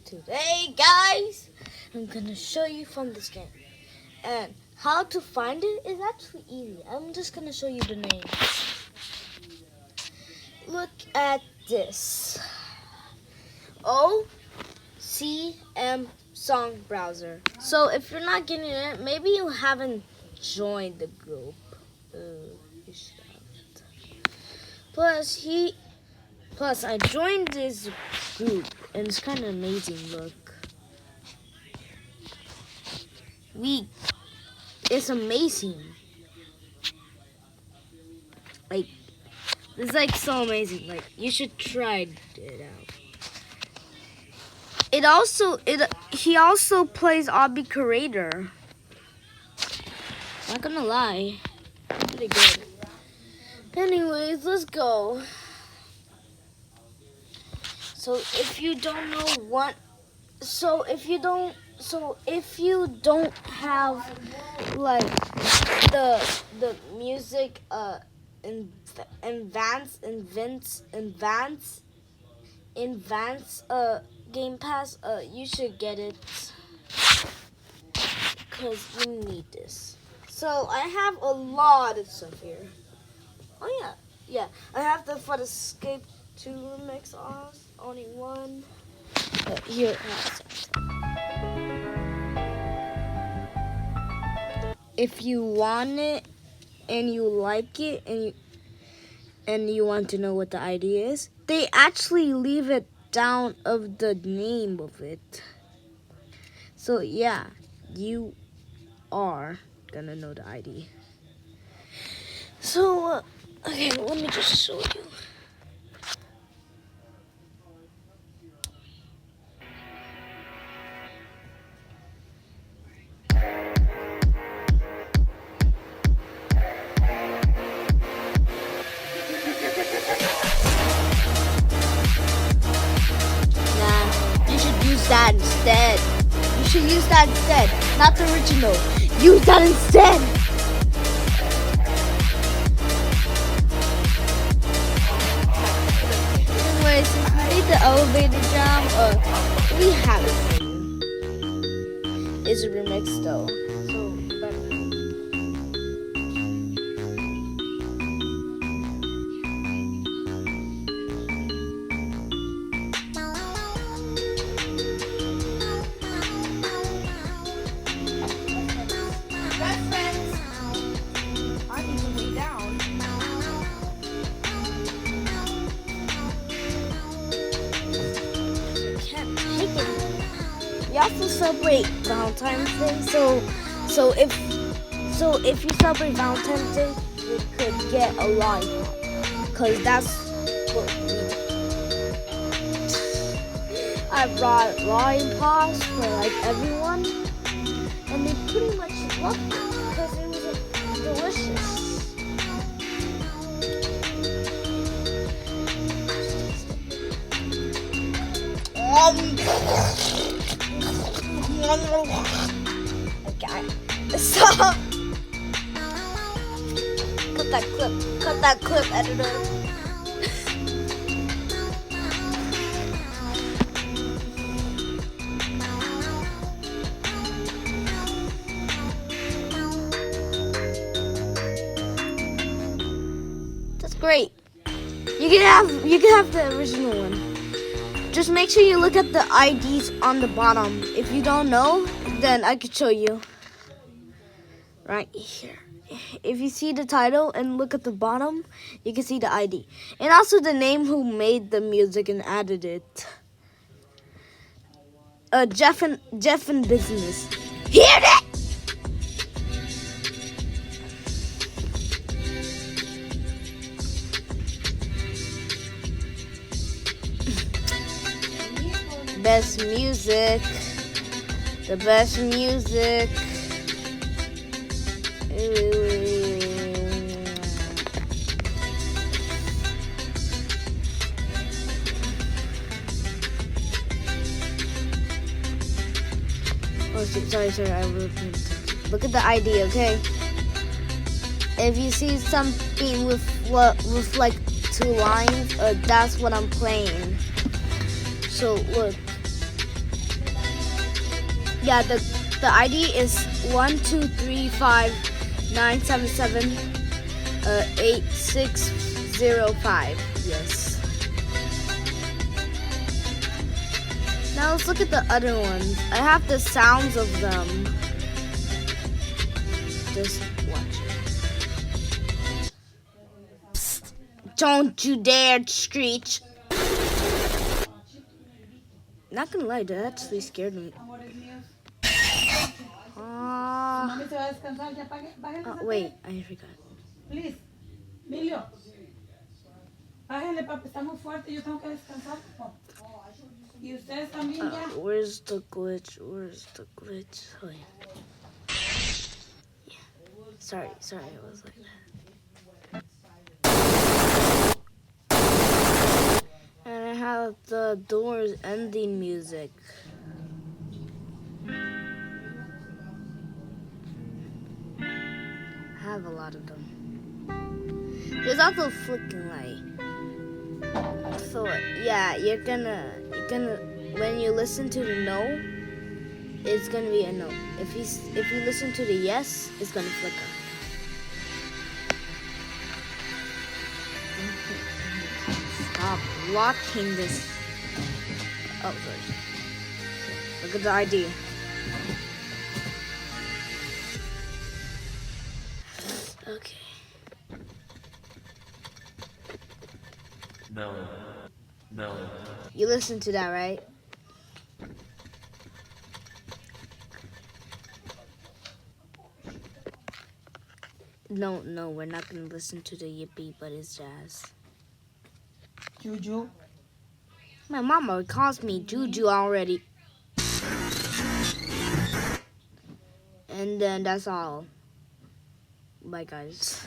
Today, guys, I'm gonna show you from this game. And how to find it is actually easy. I'm just gonna show you the name. Look at this. OCM Song Browser. So if you're not getting it, maybe you haven't joined the group. You should have. Plus I joined this group and it's kind of amazing. Look. It's amazing. Like, it's like so amazing. Like, you should try it out. He also plays Obby Curator. Not gonna lie, pretty good. Anyways, let's go. So if you don't have like the music advanced Game Pass, you should get it because you need this. So I have a lot of stuff here. Oh yeah, I have the For the Escape 2 remix only one. Here it has it. If you want it and you like it and you want to know what the ID is, they actually leave it down of the name of it. So yeah, you are gonna know the ID. So okay, let me just show you. That instead. You should use that instead, not the original. Use that instead. Anyway, since we need the elevator jam, we have it for you. It's a remix though. We also celebrate Valentine's Day, so if you celebrate Valentine's Day, you could get a lollipop, cause that's what we do. I brought lollipops for like everyone, and they pretty much loved it because it was delicious. Okay, stop. Cut that clip, editor. That's great. You can have the original one. Just make sure you look at the IDs on the bottom. If you don't know, then I could show you. Right here. If you see the title and look at the bottom, you can see the ID. And also the name who made the music and added it. Jeff and Business. Hear that? Best music. The best music. Oh, sorry. I look at the ID, okay? If you see something with like 2 lines, that's what I'm playing. So look. Yeah, the ID is 12359778605. Yes. Now let's look at the other ones. I have the sounds of them. Just watch it. Psst. Don't you dare screech. Not gonna lie, that actually scared me. Wait, I forgot. Please, Emilio. Bájenle, papi, está muy fuerte, yo tengo que descansar. Y ustedes también ya. Where's the glitch? Where's the glitch? Oh, yeah. Yeah. Sorry, it was like that. And I have the doors ending music. I have a lot of them. There's also flicking light. So yeah, you're gonna when you listen to the no, it's gonna be a no. If you listen to the yes, it's gonna flicker. Stop blocking this. Oh, sorry. Look at the ID. Okay. Melon. You listen to that, right? No, we're not gonna listen to the yippee, but it's jazz. Juju. My mama calls me Juju already. And then that's all. Bye, guys.